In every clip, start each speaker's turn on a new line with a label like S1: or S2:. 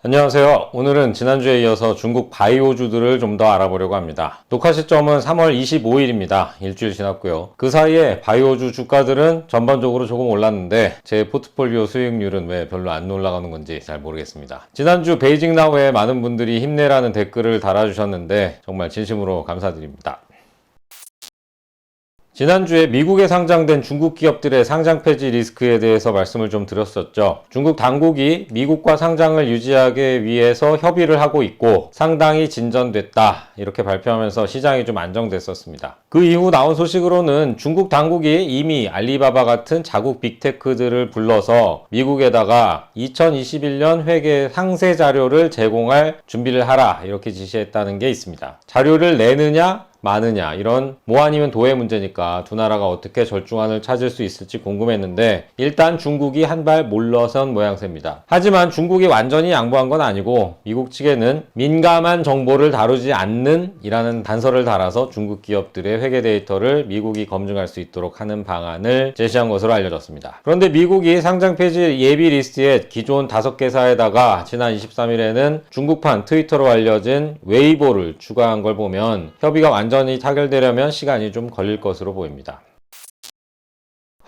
S1: 안녕하세요. 오늘은 지난주에 이어서 중국 바이오주들을 좀 더 알아보려고 합니다. 녹화 시점은 3월 25일입니다. 일주일 지났고요. 그 사이에 바이오주 주가들은 전반적으로 조금 올랐는데 제 포트폴리오 수익률은 왜 별로 안 올라가는 건지 잘 모르겠습니다. 지난주 베이징 나우에 많은 분들이 힘내라는 댓글을 달아주셨는데 정말 진심으로 감사드립니다. 지난주에 미국에 상장된 중국 기업들의 상장 폐지 리스크에 대해서 말씀을 좀 드렸었죠. 중국 당국이 미국과 상장을 유지하기 위해서 협의를 하고 있고 상당히 진전됐다 이렇게 발표하면서 시장이 좀 안정됐었습니다. 그 이후 나온 소식으로는 중국 당국이 이미 알리바바 같은 자국 빅테크들을 불러서 미국에다가 2021년 회계 상세 자료를 제공할 준비를 하라 이렇게 지시했다는 게 있습니다. 자료를 내느냐 많으냐 이런 뭐 아니면 도의 문제니까 두 나라가 어떻게 절충안을 찾을 수 있을지 궁금했는데 일단 중국이 한 발 물러선 모양새입니다. 하지만 중국이 완전히 양보한 건 아니고 미국 측에는 민감한 정보를 다루지 않는 이라는 단서를 달아서 중국 기업들의 회계 데이터를 미국이 검증할 수 있도록 하는 방안을 제시한 것으로 알려졌습니다. 그런데 미국이 상장 폐지 예비 리스트에 기존 5개사에다가 지난 23일에는 중국판 트위터로 알려진 웨이보를 추가한 걸 보면 협의가 완전히 타결되려면 시간이 좀 걸릴 것으로 보입니다.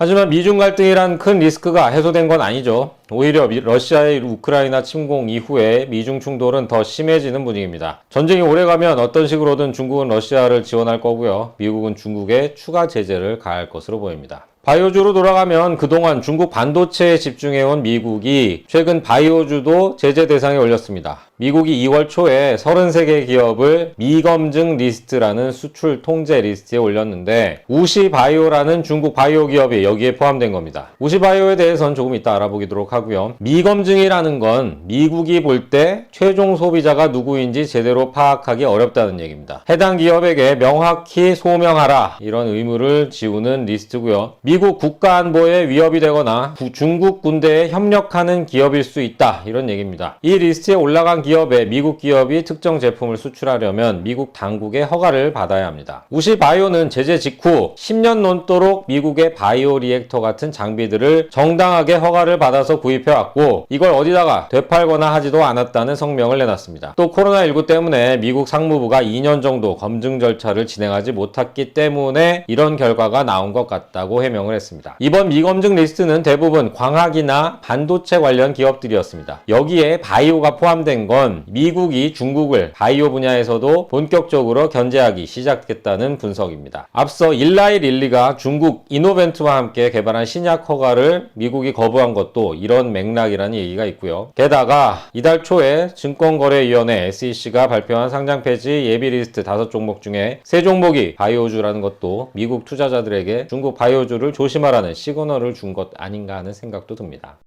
S1: 하지만 미중 갈등이란 큰 리스크가 해소된 건 아니죠. 오히려 러시아의 우크라이나 침공 이후에 미중 충돌은 더 심해지는 분위기입니다. 전쟁이 오래가면 어떤 식으로든 중국은 러시아를 지원할 거고요. 미국은 중국에 추가 제재를 가할 것으로 보입니다. 바이오주로 돌아가면 그동안 중국 반도체에 집중해온 미국이 최근 바이오주도 제재 대상에 올렸습니다. 미국이 2월 초에 33개 기업을 미검증 리스트라는 수출 통제 리스트에 올렸는데 우시바이오라는 중국 바이오 기업이 여기에 포함된 겁니다. 우시바이오에 대해서는 조금 이따 알아보도록 하고요. 미검증이라는 건 미국이 볼 때 최종 소비자가 누구인지 제대로 파악하기 어렵다는 얘기입니다. 해당 기업에게 명확히 소명하라 이런 의무를 지우는 리스트고요. 미국 국가안보에 위협이 되거나 중국 군대에 협력하는 기업일 수 있다 이런 얘기입니다. 이 리스트에 올라간 기업에 미국 기업이 특정 제품을 수출하려면 미국 당국의 허가를 받아야 합니다. 우시바이오는 제재 직후 10년 넘도록 미국의 바이오 리액터 같은 장비들을 정당하게 허가를 받아서 구입해왔고 이걸 어디다가 되팔거나 하지도 않았다는 성명을 내놨습니다. 또 코로나19 때문에 미국 상무부가 2년 정도 검증 절차를 진행하지 못했기 때문에 이런 결과가 나온 것 같다고 해명을 했습니다. 이번 미검증 리스트는 대부분 광학이나 반도체 관련 기업들이었습니다. 여기에 바이오가 포함된 건 미국이 중국을 바이오 분야에서도 본격적으로 견제하기 시작했다는 분석입니다. 앞서 일라이 릴리가 중국 이노벤트와 함께 개발한 신약 허가를 미국이 거부한 것도 이런 맥락이라는 얘기가 있고요. 게다가 이달 초에 증권거래위원회 SEC가 발표한 상장 폐지 예비 리스트 5종목 중에 3종목이 바이오주라는 것도 미국 투자자들에게 중국 바이오주를 조심하라는 시그널을 준 것 아닌가 하는 생각도 듭니다.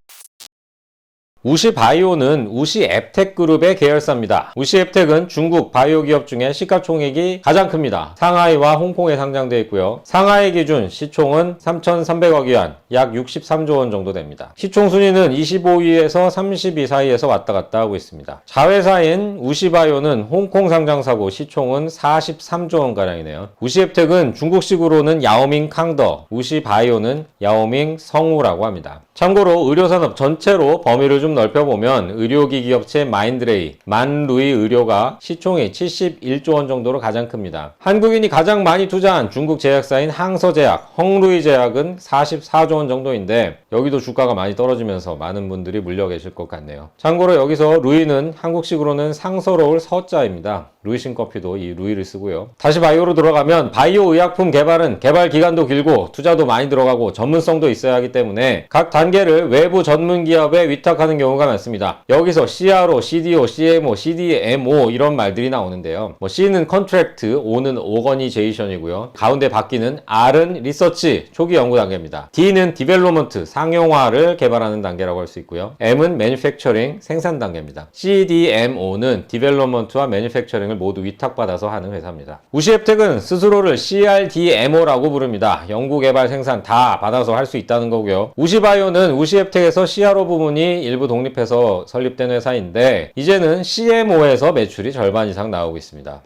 S1: 우시바이오는 우시앱텍 그룹의 계열사입니다. 우시앱텍은 중국 바이오 기업 중에 시가총액이 가장 큽니다. 상하이와 홍콩에 상장되어 있고요. 상하이 기준 시총은 3,300억 위안, 약 63조 원 정도 됩니다. 시총 순위는 25위에서 32 사이에서 왔다 갔다 하고 있습니다. 자회사인 우시바이오는 홍콩 상장사고 시총은 43조 원가량이네요. 우시앱텍은 중국식으로는 야오밍 캉더, 우시바이오는 야오밍 성우라고 합니다. 참고로 의료산업 전체로 범위를 좀 넓혀보면 의료기기 업체 마인드레이, 만루이 의료가 시총이 71조 원 정도로 가장 큽니다. 한국인이 가장 많이 투자한 중국 제약사인 항서제약, 헝루이 제약은 44조 원 정도인데 여기도 주가가 많이 떨어지면서 많은 분들이 물려 계실 것 같네요. 참고로 여기서 루이는 한국식으로는 상서로울 서자입니다. 루이신 커피도 이 루이를 쓰고요. 다시 바이오로 돌아가면 바이오 의약품 개발은 개발 기간도 길고 투자도 많이 들어가고 전문성도 있어야 하기 때문에 각 단계를 외부 전문 기업에 위탁하는 경우가 많습니다. 여기서 CRO, CDO, CMO, CDMO 이런 말들이 나오는데요. C는 컨트랙트, O는 오거니제이션이고요. 가운데 바뀌는 R은 리서치, 초기 연구 단계입니다. D는 디벨로먼트, 상용화를 개발하는 단계라고 할 수 있고요. M은 매니팩처링, 생산 단계입니다. CDMO는 디벨로먼트와 매니팩처링을 모두 위탁받아서 하는 회사입니다. 우시앱텍은 스스로를 CRDMO라고 부릅니다. 연구, 개발, 생산 다 받아서 할 수 있다는 거고요. 우시바이오는 우시앱텍에서 CRO 부문이 일부 독립해서 설립된 회사인데 이제는 CMO에서 매출이 절반 이상 나오고 있습니다.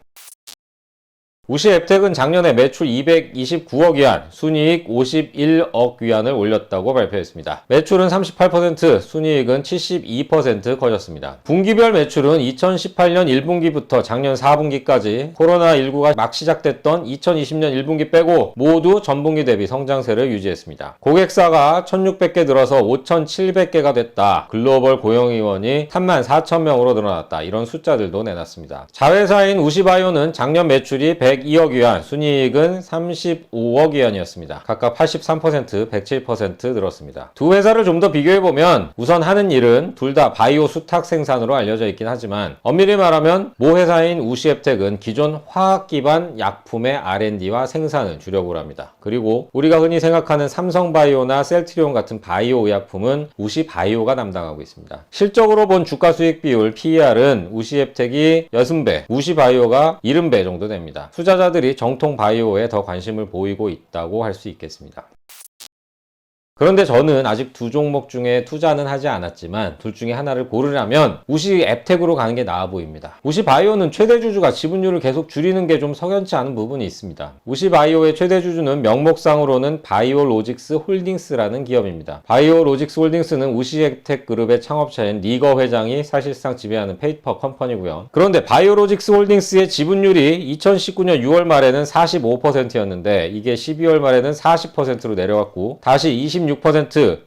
S1: 우시앱텍은 작년에 매출 229억 위안, 순이익 51억 위안을 올렸다고 발표했습니다. 매출은 38%, 순이익은 72% 커졌습니다. 분기별 매출은 2018년 1분기부터 작년 4분기까지 코로나19가 막 시작됐던 2020년 1분기 빼고 모두 전분기 대비 성장세를 유지했습니다. 고객사가 1600개 늘어서 5700개가 됐다. 글로벌 고용인원이 34,000명으로 늘어났다. 이런 숫자들도 내놨습니다. 자회사인 우시바이오는 작년 매출이 102억 위안, 순이익은 35억 위안이었습니다. 각각 83%, 107% 늘었습니다. 두 회사를 좀 더 비교해보면 우선 하는 일은 둘 다 바이오 수탁 생산으로 알려져 있긴 하지만 엄밀히 말하면 모 회사인 우시앱텍은 기존 화학 기반 약품의 R&D와 생산을 주력으로 합니다. 그리고 우리가 흔히 생각하는 삼성바이오나 셀트리온 같은 바이오 의약품은 우시바이오가 담당하고 있습니다. 실적으로 본 주가 수익 비율 PER은 우시앱텍이 60배, 우시바이오가 70배 정도 됩니다. 투자자들이 정통 바이오에 더 관심을 보이고 있다고 할 수 있겠습니다. 그런데 저는 아직 두 종목 중에 투자는 하지 않았지만 둘 중에 하나를 고르라면 우시앱텍으로 가는 게 나아 보입니다. 우시바이오는 최대 주주가 지분율을 계속 줄이는 게 좀 석연치 않은 부분이 있습니다. 우시바이오의 최대 주주는 명목상으로는 바이오로직스 홀딩스라는 기업입니다. 바이오로직스 홀딩스는 우시앱텍 그룹의 창업자인 리거 회장이 사실상 지배하는 페이퍼 컴퍼니고요. 그런데 바이오로직스 홀딩스의 지분율이 2019년 6월 말에는 45%였는데 이게 12월 말에는 40%로 내려갔고 다시 26%,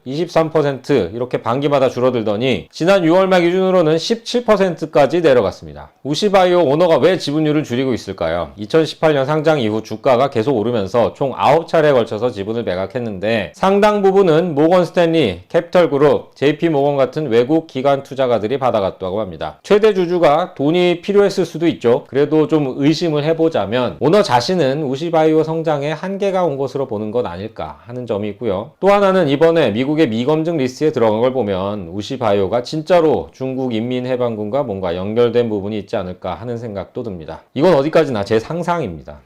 S1: 23% 이렇게 반기마다 줄어들더니 지난 6월 말 기준으로는 17%까지 내려갔습니다. 우시바이오 오너가 왜 지분율을 줄이고 있을까요? 2018년 상장 이후 주가가 계속 오르면서 총 9차례에 걸쳐서 지분을 매각했는데 상당 부분은 모건 스탠리, 캐피털그룹, JP모건 같은 외국 기관 투자가들이 받아갔다고 합니다. 최대 주주가 돈이 필요했을 수도 있죠. 그래도 좀 의심을 해보자면 오너 자신은 우시바이오 성장에 한계가 온 것으로 보는 것 아닐까 하는 점이 있고요. 또 하나는 이번에 미국의 미검증 리스트에 들어간 걸 보면 우시바이오가 진짜로 중국 인민해방군과 뭔가 연결된 부분이 있지 않을까 하는 생각도 듭니다. 이건 어디까지나 제 상상입니다.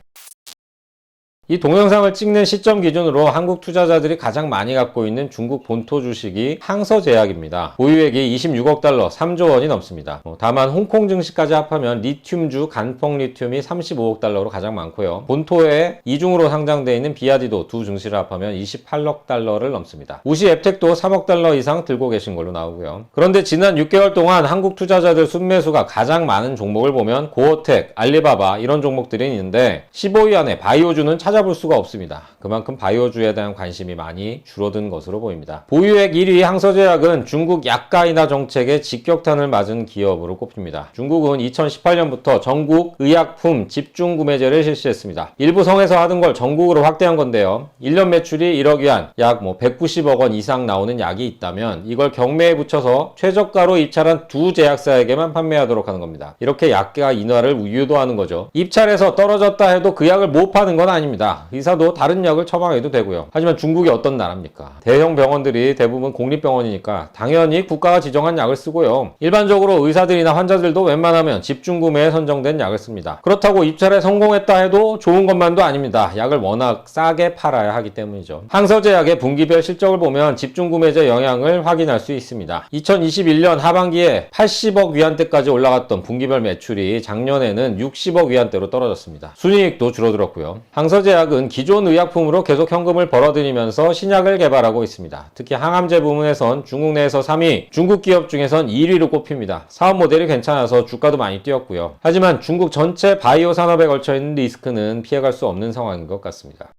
S1: 이 동영상을 찍는 시점 기준으로 한국 투자자들이 가장 많이 갖고 있는 중국 본토 주식이 항서제약입니다. 보유액이 26억 달러, 3조 원이 넘습니다. 다만 홍콩 증시까지 합하면 리튬주 간펑 리튬이 35억 달러로 가장 많고요. 본토에 이중으로 상장되어 있는 비아디도 두 증시를 합하면 28억 달러를 넘습니다. 우시앱텍도 3억 달러 이상 들고 계신 걸로 나오고요. 그런데 지난 6개월 동안 한국 투자자들 순매수가 가장 많은 종목을 보면 고어텍, 알리바바 이런 종목들이 있는데 15위 안에 바이오주는 찾아볼 수가 없습니다. 그만큼 바이오주에 대한 관심이 많이 줄어든 것으로 보입니다. 보유액 1위 항서제약은 중국 약가 인하 정책에 직격탄을 맞은 기업으로 꼽힙니다. 중국은 2018년부터 전국 의약품 집중구매제를 실시했습니다. 일부 성에서 하던 걸 전국으로 확대한 건데요. 1년 매출이 1억 위안, 약 190억 원 이상 나오는 약이 있다면 이걸 경매에 붙여서 최저가로 입찰한 두 제약사에게만 판매하도록 하는 겁니다. 이렇게 약가 인하를 유도하는 거죠. 입찰에서 떨어졌다 해도 그 약을 못 파는 건 아닙니다. 의사도 다른 약을 처방해도 되고요. 하지만 중국이 어떤 나라입니까? 대형 병원들이 대부분 공립병원이니까 당연히 국가가 지정한 약을 쓰고요. 일반적으로 의사들이나 환자들도 웬만하면 집중구매에 선정된 약을 씁니다. 그렇다고 입찰에 성공했다 해도 좋은 것만도 아닙니다. 약을 워낙 싸게 팔아야 하기 때문이죠. 항서제약의 분기별 실적을 보면 집중구매제 영향을 확인할 수 있습니다. 2021년 하반기에 80억 위안대까지 올라갔던 분기별 매출이 작년에는 60억 위안대로 떨어졌습니다. 순이익도 줄어들었고요. 항서제약은 기존 의약품으로 계속 현금을 벌어들이면서 신약을 개발하고 있습니다. 특히 항암제 부문에선 중국 내에서 3위, 중국 기업 중에선 1위로 꼽힙니다. 사업 모델이 괜찮아서 주가도 많이 뛰었고요. 하지만 중국 전체 바이오 산업에 걸쳐있는 리스크는 피해갈 수 없는 상황인 것 같습니다.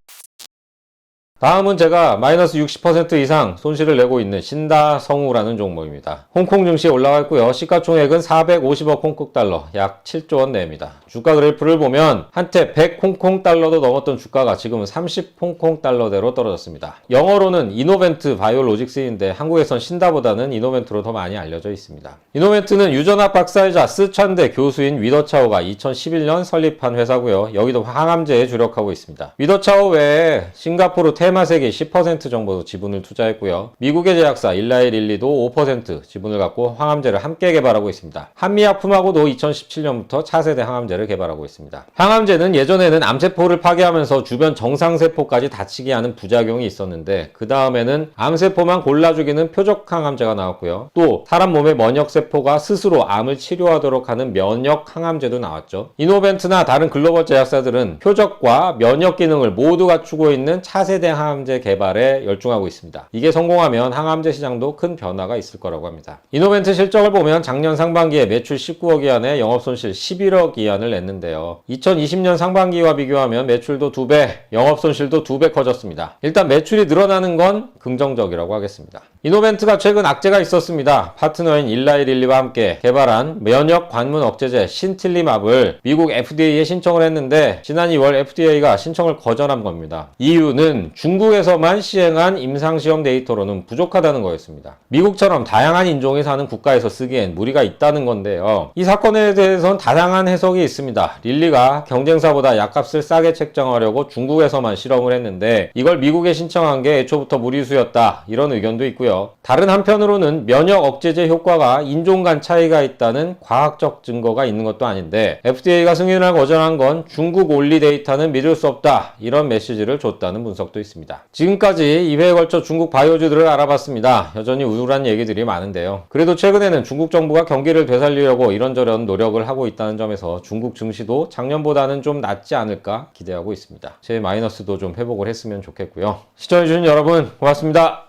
S1: 다음은 제가 마이너스 60% 이상 손실을 내고 있는 신다성우라는 종목입니다. 홍콩 증시에 올라가 있고요. 시가총액은 450억 홍콩 달러, 약 7조 원 내입니다. 주가 그래프를 보면 한때 100 홍콩 달러도 넘었던 주가가 지금은 30 홍콩 달러대로 떨어졌습니다. 영어로는 이노벤트 바이오로직스인데 한국에선 신다보다는 이노벤트로 더 많이 알려져 있습니다. 이노벤트는 유전학 박사이자 스촨대 교수인 위더차오가 2011년 설립한 회사고요. 여기도 항암제에 주력하고 있습니다. 위더차오 외에 싱가포르 테마색이 10% 정도 지분을 투자했고요. 미국의 제약사 일라이 릴리도 5% 지분을 갖고 항암제를 함께 개발하고 있습니다. 한미약품하고도 2017년부터 차세대 항암제를 개발하고 있습니다. 항암제는 예전에는 암세포를 파괴하면서 주변 정상세포까지 다치게 하는 부작용이 있었는데 그 다음에는 암세포만 골라 죽이는 표적 항암제가 나왔고요. 또 사람 몸의 면역세포가 스스로 암을 치료하도록 하는 면역 항암제도 나왔죠. 이노벤트나 다른 글로벌 제약사들은 표적과 면역 기능을 모두 갖추고 있는 차세대 항암제 개발에 열중하고 있습니다. 이게 성공하면 항암제 시장도 큰 변화가 있을 거라고 합니다. 이노벤트 실적을 보면 작년 상반기에 매출 19억 이안에 영업손실 11억 이안을 냈는데요. 2020년 상반기와 비교하면 매출도 2배, 영업손실도 2배 커졌습니다. 일단 매출이 늘어나는 건 긍정적이라고 하겠습니다. 이노벤트가 최근 악재가 있었습니다. 파트너인 일라이 릴리와 함께 개발한 면역 관문 억제제 신틸리맙을 미국 FDA에 신청을 했는데 지난 2월 FDA가 신청을 거절한 겁니다. 이유는 중국에서만 시행한 임상시험 데이터로는 부족하다는 거였습니다. 미국처럼 다양한 인종이 사는 국가에서 쓰기엔 무리가 있다는 건데요. 이 사건에 대해선 다양한 해석이 있습니다. 릴리가 경쟁사보다 약값을 싸게 책정하려고 중국에서만 실험을 했는데 이걸 미국에 신청한 게 애초부터 무리수였다, 이런 의견도 있고요. 다른 한편으로는 면역 억제제 효과가 인종 간 차이가 있다는 과학적 증거가 있는 것도 아닌데 FDA가 승인을 거절한 건 중국 올리 데이터는 믿을 수 없다, 이런 메시지를 줬다는 분석도 있습니다. 지금까지 2회에 걸쳐 중국 바이오주들을 알아봤습니다. 여전히 우울한 얘기들이 많은데요. 그래도 최근에는 중국 정부가 경기를 되살리려고 이런저런 노력을 하고 있다는 점에서 중국 증시도 작년보다는 좀 낫지 않을까 기대하고 있습니다. 제 마이너스도 좀 회복을 했으면 좋겠고요. 시청해주신 여러분 고맙습니다.